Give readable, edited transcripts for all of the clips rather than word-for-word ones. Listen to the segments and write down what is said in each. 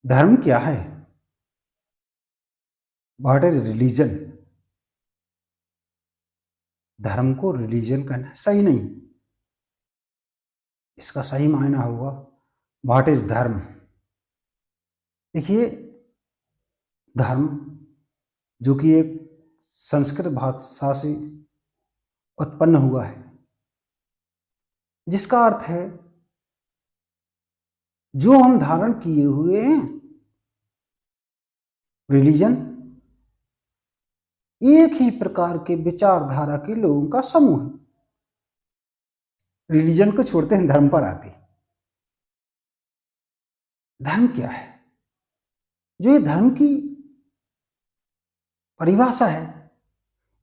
धर्म क्या है? What is religion? धर्म को रिलीजन कहना सही नहीं। इसका सही मायना होगा व्हाट इज धर्म। देखिए, धर्म जो कि एक संस्कृत भाषा से उत्पन्न हुआ है, जिसका अर्थ है जो हम धारण किए हुए हैं। रिलीजन एक ही प्रकार के विचारधारा के लोगों का समूह है। रिलीजन को छोड़ते हैं, धर्म पर आते हैं। धर्म क्या है? जो ये धर्म की परिभाषा है,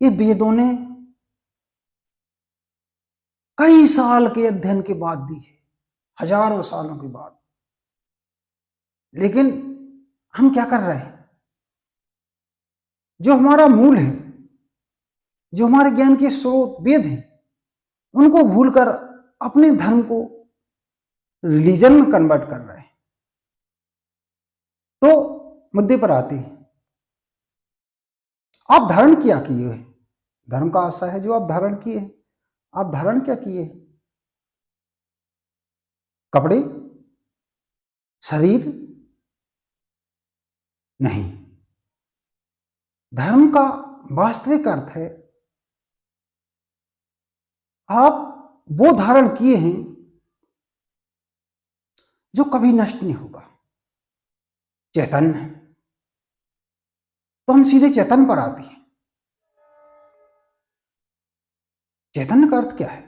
ये वेदों ने कई साल के अध्ययन के बाद दी है, हजारों सालों के बाद। लेकिन हम क्या कर रहे हैं? जो हमारा मूल है, जो हमारे ज्ञान के स्रोत वेद हैं, उनको भूलकर अपने धर्म को रिलीजन में कन्वर्ट कर रहे हैं। तो मुद्दे पर आते हैं, आप धारण क्या किए हैं? धर्म का आशा है जो आप धारण किए हैं। आप धारण क्या किए? कपड़े, शरीर? नहीं। धर्म का वास्तविक अर्थ है आप वो धारण किए हैं जो कभी नष्ट नहीं होगा। चैतन्य। तो हम सीधे चैतन्य पर आते हैं। चैतन्य का अर्थ क्या है?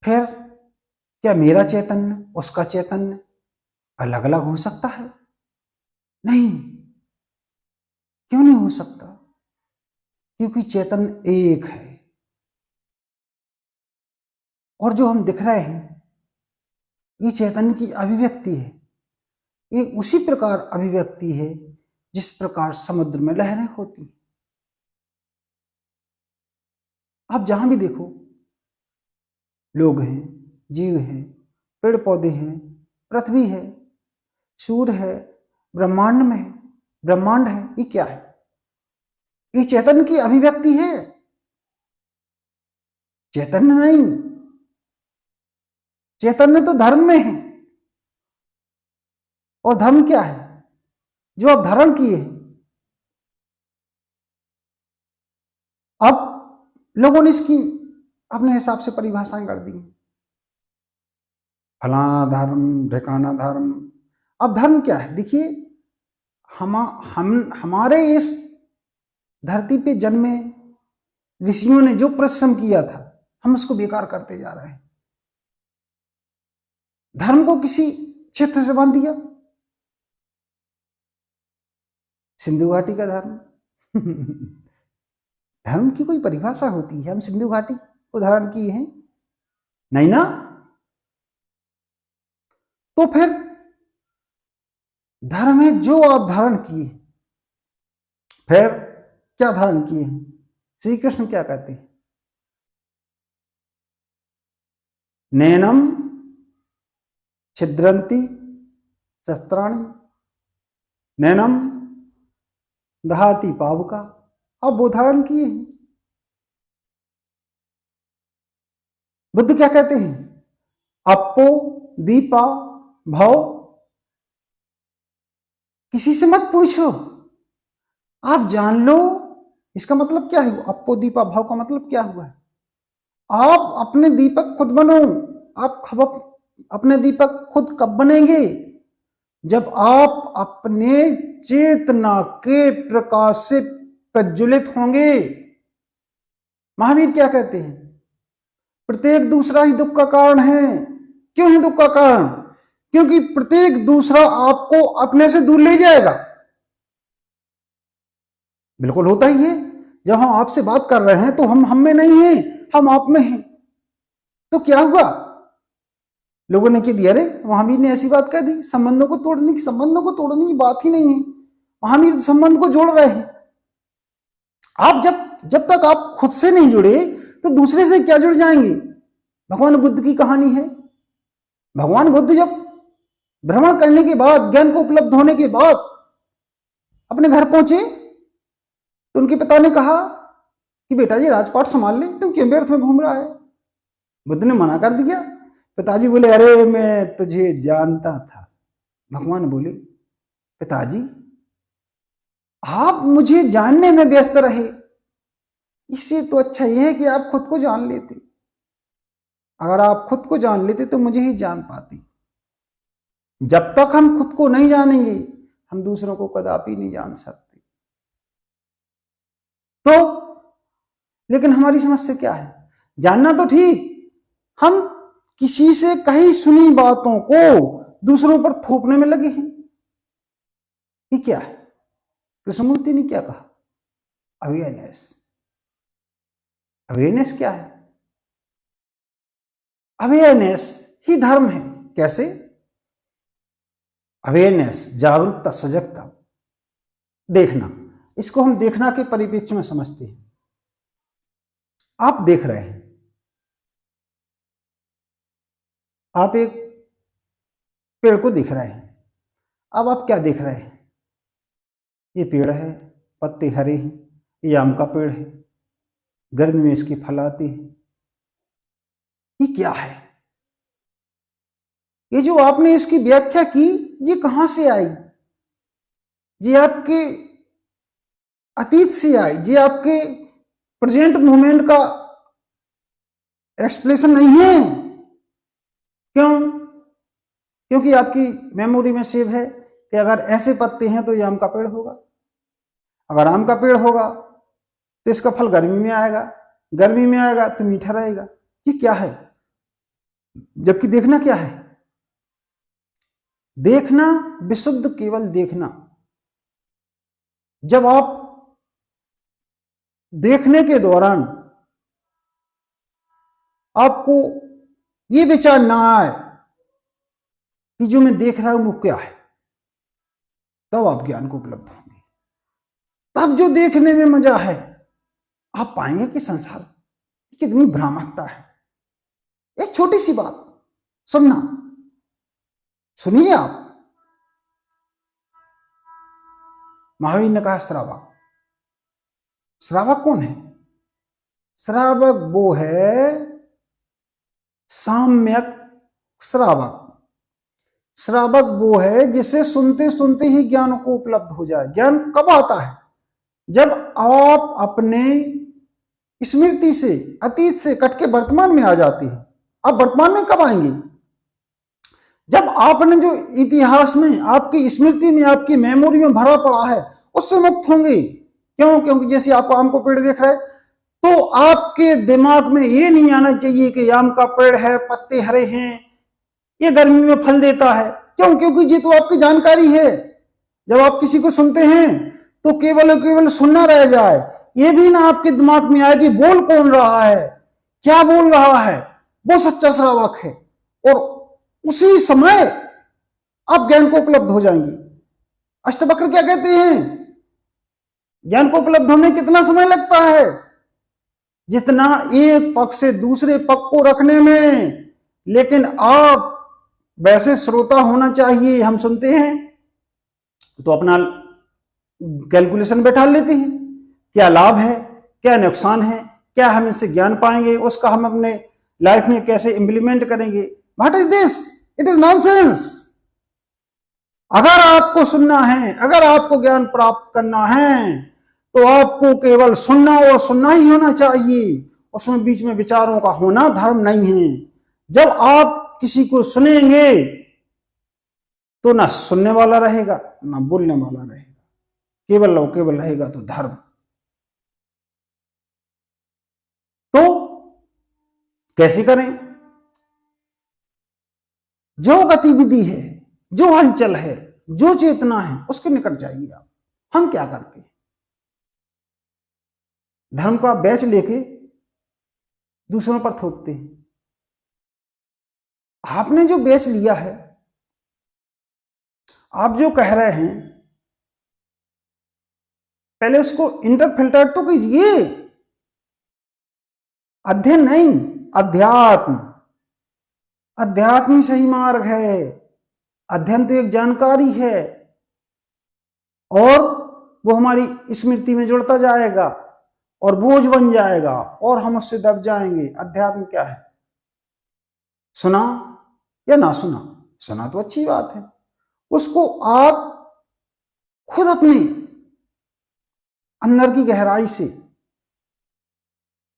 फिर क्या मेरा चैतन्य उसका चैतन्य अलग अलग हो सकता है? नहीं। क्यों नहीं हो सकता? क्योंकि चैतन्य एक है। और जो हम दिख रहे हैं, ये चैतन्य की अभिव्यक्ति है। ये उसी प्रकार अभिव्यक्ति है जिस प्रकार समुद्र में लहरें होती। आप जहां भी देखो, लोग हैं, जीव हैं, पेड़ पौधे हैं, पृथ्वी है, सूर्य है, ब्रह्मांड में है, ब्रह्मांड है। ये क्या है? ये चैतन्य की अभिव्यक्ति है, चैतन्य नहीं। चैतन्य तो धर्म में है। और धर्म क्या है? जो आप धारण किए। अब लोगों ने इसकी अपने हिसाब से परिभाषाएं कर दी, फलाना धर्म, ढिकाना धर्म। अब धर्म क्या है? देखिए, हमारे इस धरती पे जन्मे ऋषियों ने जो परिश्रम किया था, हम उसको बेकार करते जा रहे हैं। धर्म को किसी क्षेत्र से बांध दिया। सिंधु घाटी का धर्म धर्म की कोई परिभाषा होती है? हम सिंधु घाटी को धारण किए हैं? नहीं ना। तो फिर धर्म है जो आप धारण किए। फिर क्या धारण किए हैं? श्री कृष्ण क्या कहते हैं? नैनम छिद्रंती शस्त्राणि नैनम दहाती पावका। अब वो धारण किए हैं। बुद्ध क्या कहते हैं? अप्पो दीपा भव। किसी से मत पूछो, आप जान लो। इसका मतलब क्या है? अप्पो दीपा भव का मतलब क्या हुआ है? आप अपने दीपक खुद बनो। आप अपने दीपक खुद कब बनेंगे? जब आप अपने चेतना के प्रकाश से प्रज्वलित होंगे। महावीर क्या कहते हैं? प्रत्येक दूसरा ही दुख का कारण है। क्यों है दुख का कारण? क्योंकि प्रत्येक दूसरा आपको अपने से दूर ले जाएगा। बिल्कुल होता ही है। जब हम आपसे बात कर रहे हैं तो हम में नहीं है, हम आप में हैं। तो क्या हुआ? लोगों ने कह दिया, अरे महावीर ने ऐसी बात कह दी, संबंधों को तोड़ने की बात ही नहीं है। महावीर संबंध को जोड़ रहे हैं। आप जब तक आप खुद से नहीं जुड़े तो दूसरे से क्या जुड़ जाएंगे? भगवान बुद्ध की कहानी है। भगवान बुद्ध जब भ्रमण करने के बाद, ज्ञान को उपलब्ध होने के बाद अपने घर पहुंचे तो उनके पिता ने कहा कि बेटा जी राजपाट संभाल ले, तुम क्यों व्यर्थ में घूम रहा है। बुद्ध ने मना कर दिया। पिताजी बोले अरे मैं तुझे जानता था। भगवान बोले पिताजी आप मुझे जानने में व्यस्त रहे, इससे तो अच्छा यह है कि आप खुद को जान लेते। अगर आप खुद को जान लेते तो मुझे ही जान पाते। जब तक हम खुद को नहीं जानेंगे हम दूसरों को कदापि नहीं जान सकते। तो लेकिन हमारी समस्या क्या है, जानना तो ठीक, हम किसी से कही सुनी बातों को दूसरों पर थोपने में लगे हैं। ये क्या है? कृष्णमूर्ति ने क्या कहा? अवेयरनेस। अवेयरनेस क्या है? अवेयरनेस ही धर्म है। कैसे? अवेयरनेस, जागरूकता, सजगता, देखना। इसको हम देखना के परिप्रेक्ष्य में समझते हैं। आप देख रहे हैं, आप एक पेड़ को देख रहे हैं। अब आप क्या देख रहे हैं? ये पेड़ है, पत्ते हरे हैं, ये आम का पेड़ है, गर्मी में इसके फल आते हैं। ये क्या है? ये जो आपने इसकी व्याख्या की, ये कहां से आई? ये आपके अतीत से आई, ये आपके प्रेजेंट मोमेंट का एक्सप्लेनेशन नहीं है। क्यों? क्योंकि आपकी मेमोरी में सेव है कि अगर ऐसे पत्ते हैं तो ये आम का पेड़ होगा, अगर आम का पेड़ होगा तो इसका फल गर्मी में आएगा, गर्मी में आएगा तो मीठा रहेगा। ये क्या है? जबकि देखना क्या है? देखना विशुद्ध केवल देखना। जब आप देखने के दौरान आपको ये विचार ना आए कि जो मैं देख रहा हूं वो क्या है, तब आप ज्ञान को उपलब्ध होंगे। तब जो देखने में मजा है, आप पाएंगे कि संसार कितनी भ्रामकता है। एक छोटी सी बात सुनना, सुनिए आप। महावीर ने कहा श्रावक। श्रावक कौन है? श्रावक वो है साम्यक श्रावक। श्रावक वो है जिसे सुनते सुनते ही ज्ञान को उपलब्ध हो जाए। ज्ञान कब आता है? जब आप अपने स्मृति से, अतीत से कट के वर्तमान में आ जाते हैं। आप वर्तमान में कब आएंगे? जब आपने जो इतिहास में, आपकी स्मृति में, आपकी मेमोरी में भरा पड़ा है उससे मुक्त होंगे। क्यों? क्योंकि जैसे आप आम को पेड़ देख रहे हैं तो आपके दिमाग में ये नहीं आना चाहिए कि आम का पेड़ है, पत्ते हरे हैं, ये गर्मी में फल देता है। क्यों? क्योंकि ये तो आपकी जानकारी है। जब आप किसी को सुनते हैं तो केवल सुनना रह जाए, ये भी ना आपके दिमाग में आए कि बोल कौन रहा है, क्या बोल रहा है। वो सच्चा श्रावक है और उसी समय आप ज्ञान को उपलब्ध हो जाएंगे। अष्टवक्र क्या कहते हैं? ज्ञान को उपलब्ध होने कितना समय लगता है? जितना एक पक्ष से दूसरे पक्ष को रखने में। लेकिन आप वैसे श्रोता होना चाहिए। हम सुनते हैं तो अपना कैलकुलेशन बैठा लेते हैं, क्या लाभ है, क्या नुकसान है, क्या हम इससे ज्ञान पाएंगे, उसका हम अपने लाइफ में कैसे इंप्लीमेंट करेंगे। What is this? It is nonsense. अगर आपको सुनना है, अगर आपको ज्ञान प्राप्त करना है तो आपको केवल सुनना और सुनना ही होना चाहिए। उसमें बीच में विचारों का होना धर्म नहीं है। जब आप किसी को सुनेंगे तो ना सुनने वाला रहेगा ना बोलने वाला रहेगा, केवल और केवल रहेगा तो धर्म। तो कैसे करें? जो गतिविधि है, जो हलचल है, जो चेतना है, उसके निकट जाइए आप। हम क्या करते हैं? धर्म का बैच लेके दूसरों पर थोपते हैं। आपने जो बैच लिया है, आप जो कह रहे हैं, पहले उसको इंटरफिल्टर तो कीजिए। अध्ययन नहीं, अध्यात्म। अध्यात्म ही सही मार्ग है। अध्ययन तो एक जानकारी है और वो हमारी स्मृति में जुड़ता जाएगा और बोझ बन जाएगा और हम उससे दब जाएंगे। अध्यात्म क्या है? सुना या ना सुना, सुना तो अच्छी बात है, उसको आप खुद अपने अंदर की गहराई से,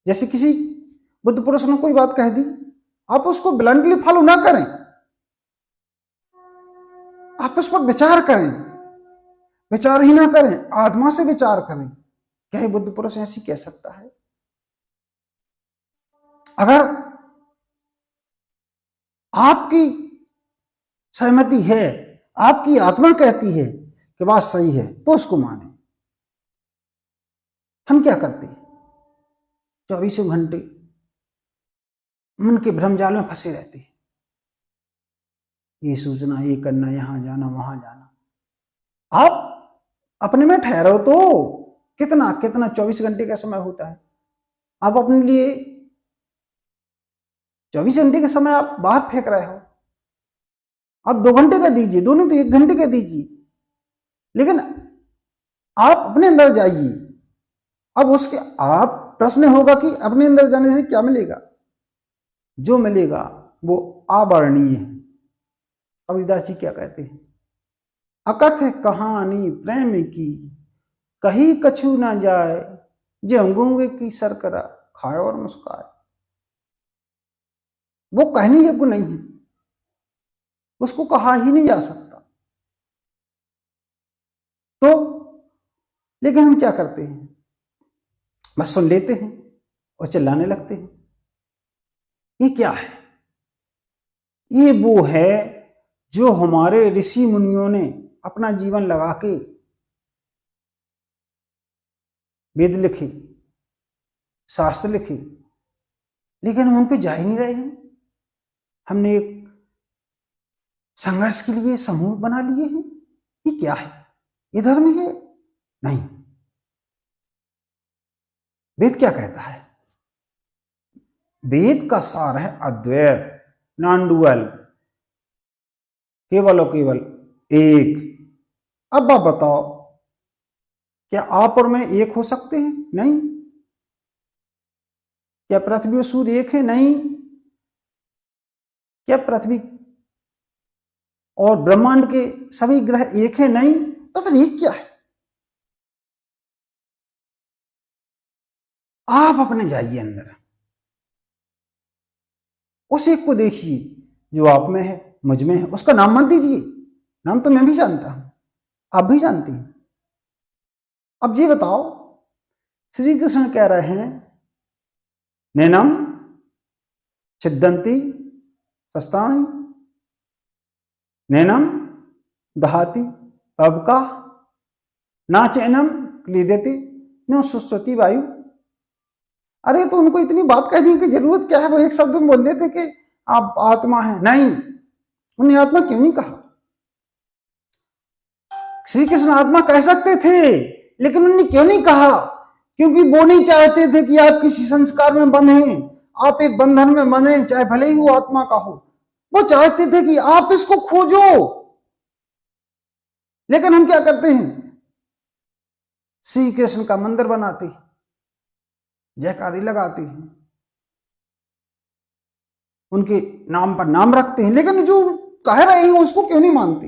जैसे किसी बुद्ध पुरुष ने कोई बात कह दी, आप उसको ब्लंटली फॉलो ना करें, आप उस पर विचार करें, विचार ही ना करें, आत्मा से विचार करें, क्या ये बुद्ध पुरुष ऐसी कह सकता है? अगर आपकी सहमति है, आपकी आत्मा कहती है कि बात सही है, तो उसको माने। हम क्या करते हैं? 24 घंटे मन के भ्रमजाल में फंसे रहते हैं, ये सोचना, ये करना, यहां जाना, वहां जाना। आप अपने में ठहरो तो, कितना कितना 24 घंटे का समय होता है। आप अपने लिए 24 घंटे का समय आप बाहर फेंक रहे हो। आप 2 घंटे का दीजिए, दोनों तो 1 घंटे का दीजिए, लेकिन आप अपने अंदर जाइए। अब उसके आप प्रश्न होगा कि अपने अंदर जाने से क्या मिलेगा? जो मिलेगा वो अवर्णनीय है। कबीरदास जी क्या कहते हैं? अकथ कहानी प्रेम की, कहीं कछु ना जाए, जो गूंगे की सरकरा खाए और मुस्काए। वो कहने योग्य नहीं है, उसको कहा ही नहीं जा सकता। तो लेकिन हम क्या करते हैं? बस सुन लेते हैं और चिल्लाने लगते हैं। ये क्या है? ये वो है जो हमारे ऋषि मुनियों ने अपना जीवन लगा के वेद लिखे, शास्त्र लिखे, लेकिन हम उन पे जा ही नहीं रहे हैं। हमने एक संघर्ष के लिए समूह बना लिए हैं। ये क्या है? ये धर्म है? नहीं। वेद क्या कहता है? वेद का सार है अद्वैत, नॉन डुअल, केवल और केवल एक। अब आप बताओ, क्या आप और मैं एक हो सकते हैं? नहीं। क्या पृथ्वी और सूर्य एक है? नहीं। क्या पृथ्वी और ब्रह्मांड के सभी ग्रह एक है? नहीं। तो फिर एक क्या है? आप अपने जाइए अंदर, उस एक को देखिए जो आप में है, मुझ में है। उसका नाम मत दीजिए, नाम तो मैं भी जानता हूं, आप भी जानती हैं। अब ये बताओ, श्री कृष्ण कह रहे हैं नैनम छिद्दंती शस्त्राणि, नैनम दहाति पवका, ना चैनम क्लीदति न सुश्रुति वायु। अरे तो उनको इतनी बात कहने की जरूरत क्या है? वो एक शब्द में बोल देते कि आप आत्मा है। नहीं, उन्हें आत्मा क्यों नहीं कहा? श्री कृष्ण आत्मा कह सकते थे, लेकिन उन्होंने क्यों नहीं कहा? क्योंकि वो नहीं चाहते थे कि आप किसी संस्कार में बंधे, आप एक बंधन में बंधे, चाहे भले ही वो आत्मा का हो। वो चाहते थे कि आप इसको खोजो। लेकिन हम क्या करते हैं? श्री कृष्ण का मंदिर बनाते हैं, जयकारी लगाते हैं, उनके नाम पर नाम रखते हैं, लेकिन जो कह रहे हैं उसको क्यों नहीं मानते?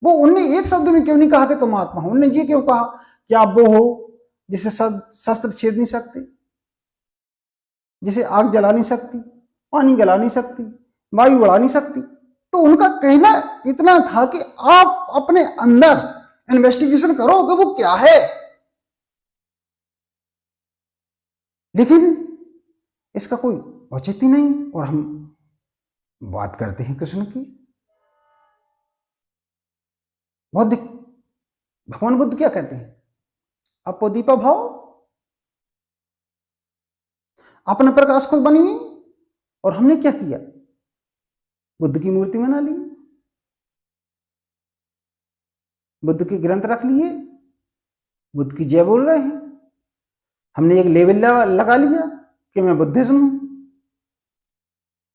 वो उनने एक शब्द में क्यों नहीं कहा कि तुम आत्मा हो? उन्होंने ये क्यों कहा कि आप वो हो जिसे शस्त्र छेद नहीं सकते, जिसे आग जला नहीं सकती, पानी गला नहीं सकती, वायु उड़ा नहीं सकती। तो उनका कहना इतना था कि आप अपने अंदर इन्वेस्टिगेशन करो कि वो क्या है। लेकिन इसका कोई औचित्य नहीं, और हम बात करते हैं कृष्ण की। बौद्ध भगवान बुद्ध क्या कहते हैं? अपोदीपा भाव, अपना प्रकाश खुद बनिए। और हमने क्या किया? बुद्ध की मूर्ति बना ली, बुद्ध के ग्रंथ रख लिए, बुद्ध की जय बोल रहे हैं। हमने एक लेबल लगा लिया कि मैं बुद्धिज्म हूं।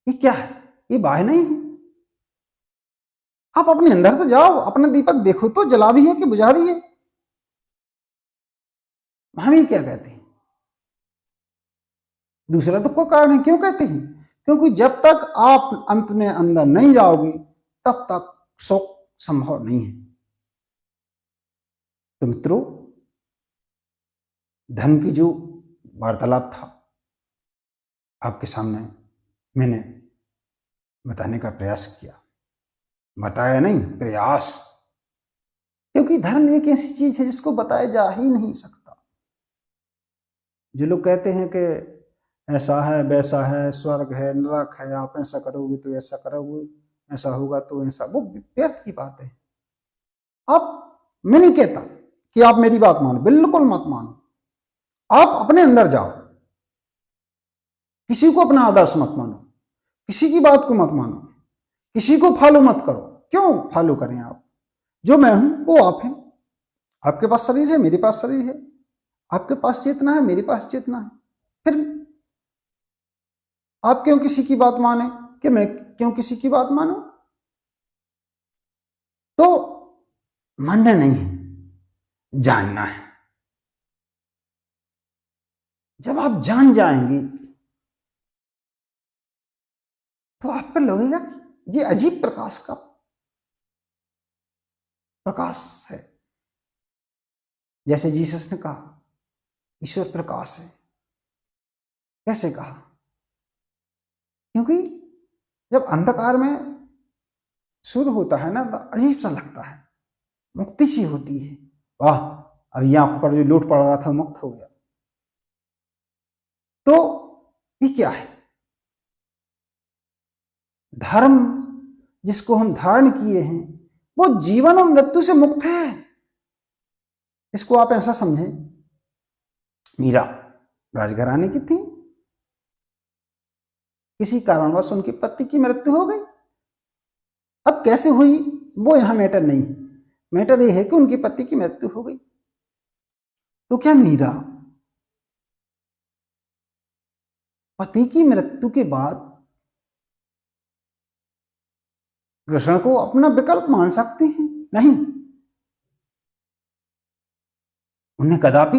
ये क्या है? ये बाह्य नहीं है, आप अपने अंदर तो जाओ, अपना दीपक देखो तो जला भी है कि बुझा भी है। हम ये क्या कहते हैं, दूसरा तो कोई कारण है क्यों कहते हैं, क्योंकि जब तक आप अपने अंदर नहीं जाओगे तब तक सुख संभव नहीं है। तो मित्रों, धर्म की जो वार्तालाप था आपके सामने मैंने बताने का प्रयास किया, बताया नहीं, प्रयास, क्योंकि धर्म एक ऐसी चीज है जिसको बताया जा ही नहीं सकता। जो लोग कहते हैं कि ऐसा है वैसा है, स्वर्ग है नरक है, आप ऐसा करोगे तो ऐसा करोगे, ऐसा होगा तो ऐसा, वो व्यर्थ की बात है। अब मैं नहीं कहता कि आप मेरी बात मानो, बिल्कुल मत मानो, आप अपने अंदर जाओ, किसी को अपना आदर्श मत मानो, किसी की बात को मत मानो, किसी को फॉलो मत करो। क्यों फॉलो करें आप? जो मैं हूं वो आप हैं। आपके पास शरीर है, मेरे पास शरीर है, आपके पास चेतना है, मेरे पास चेतना है। फिर आप क्यों किसी की बात माने कि मैं क्यों किसी की बात मानूं? तो मानना नहीं है, जानना है। जब आप जान जाएंगे तो आपको लगेगा कि ये अजीब प्रकाश का प्रकाश है। जैसे जीसस ने कहा ईश्वर प्रकाश है। कैसे कहा? क्योंकि जब अंधकार में शुरू होता है ना तो अजीब सा लगता है, मुक्ति सी होती है, वाह अब ये आंखों पर जो लोट पड़ रहा था मुक्त हो गया। तो ये क्या है? धर्म जिसको हम धारण किए हैं वो जीवन और मृत्यु से मुक्त है। इसको आप ऐसा समझें, मीरा राजघराने की थी, किसी कारणवश उनके पति की मृत्यु हो गई। अब कैसे हुई वो यहां मैटर नहीं है, मैटर यह है कि उनके पति की मृत्यु हो गई। तो क्या मीरा पति की मृत्यु के बाद कृष्ण को अपना विकल्प मान सकती हैं? नहीं, उन्हें कदापि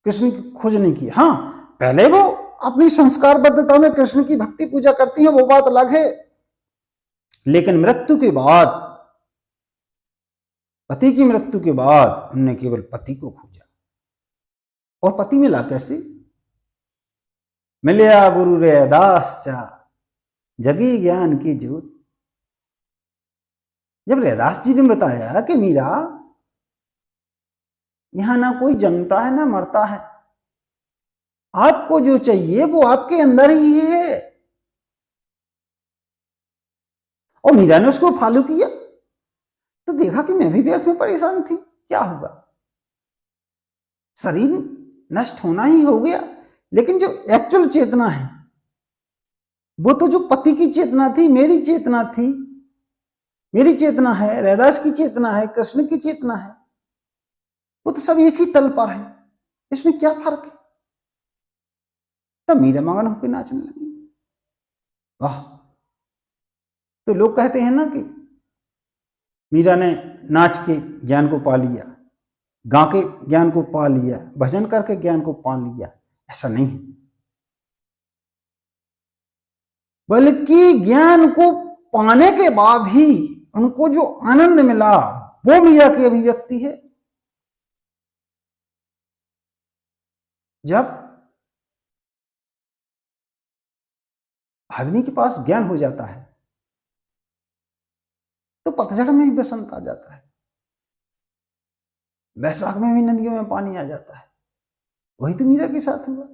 कृष्ण की खोज नहीं की। हाँ, पहले वो अपनी संस्कारबद्धता में कृष्ण की भक्ति पूजा करती है, वो बात अलग है, लेकिन मृत्यु के बाद, पति की मृत्यु के बाद उन्होंने केवल पति को खोजा। और पति मिला कैसे? मिलया गुरु रे दास चा जगी ज्ञान की ज्योत। जब रैदास जी ने बताया कि मीरा यहां ना कोई जन्मता है ना मरता है, आपको जो चाहिए वो आपके अंदर ही है, और मीरा ने उसको फॉलो किया तो देखा कि मैं भी व्यर्थ में परेशान थी। क्या हुआ? शरीर नष्ट होना ही हो गया, लेकिन जो एक्चुअल चेतना है वो तो जो पति की चेतना थी, मेरी चेतना थी, मेरी चेतना है, रैदास की चेतना है, कृष्ण की चेतना है, वो तो सब एक ही तल पर है। इसमें क्या फर्क है? तब मीरा मगन होकर नाचने लगी। वाह! तो लोग कहते हैं ना कि मीरा ने नाच के ज्ञान को पा लिया, गा के ज्ञान को पा लिया, भजन करके ज्ञान को पा लिया। ऐसा नहीं है, बल्कि ज्ञान को पाने के बाद ही उनको जो आनंद मिला वो मीरा की अभिव्यक्ति है। जब आदमी के पास ज्ञान हो जाता है तो पतझड़ में भी बसंत आ जाता है, वैशाख में भी नदियों में पानी आ जाता है। वही तो मीरा के साथ हुआ।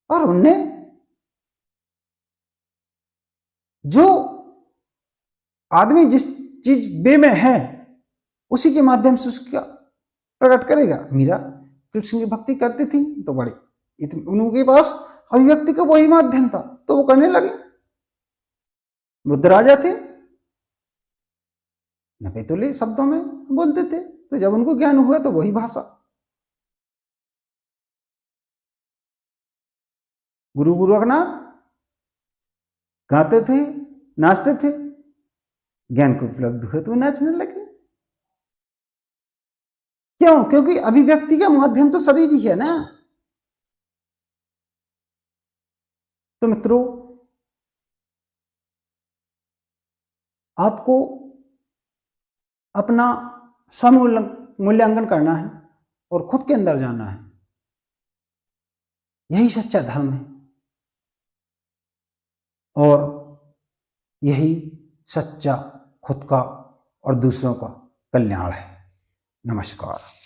और उनने जो आदमी जिस चीज बे में है उसी के माध्यम से उसका प्रकट करेगा। मीरा कृष्ण की भक्ति करती थी तो बड़े उनके पास अभिव्यक्ति का वही माध्यम था तो वो करने लगे। बुद्ध राजा थे, नपे तुले शब्दों में बोलते थे, तो जब उनको ज्ञान हुआ तो वही भाषा। गुरु गोरखनाथ गाते थे नाचते थे, ज्ञान को उपलब्ध हुए तो नाचने लगे। क्यों? क्योंकि अभिव्यक्ति का माध्यम तो शरीर ही है ना। तो मित्रों, आपको अपना स्वमूल्यांकन करना है और खुद के अंदर जाना है। यही सच्चा धर्म है और यही सच्चा खुद का और दूसरों का कल्याण है। नमस्कार।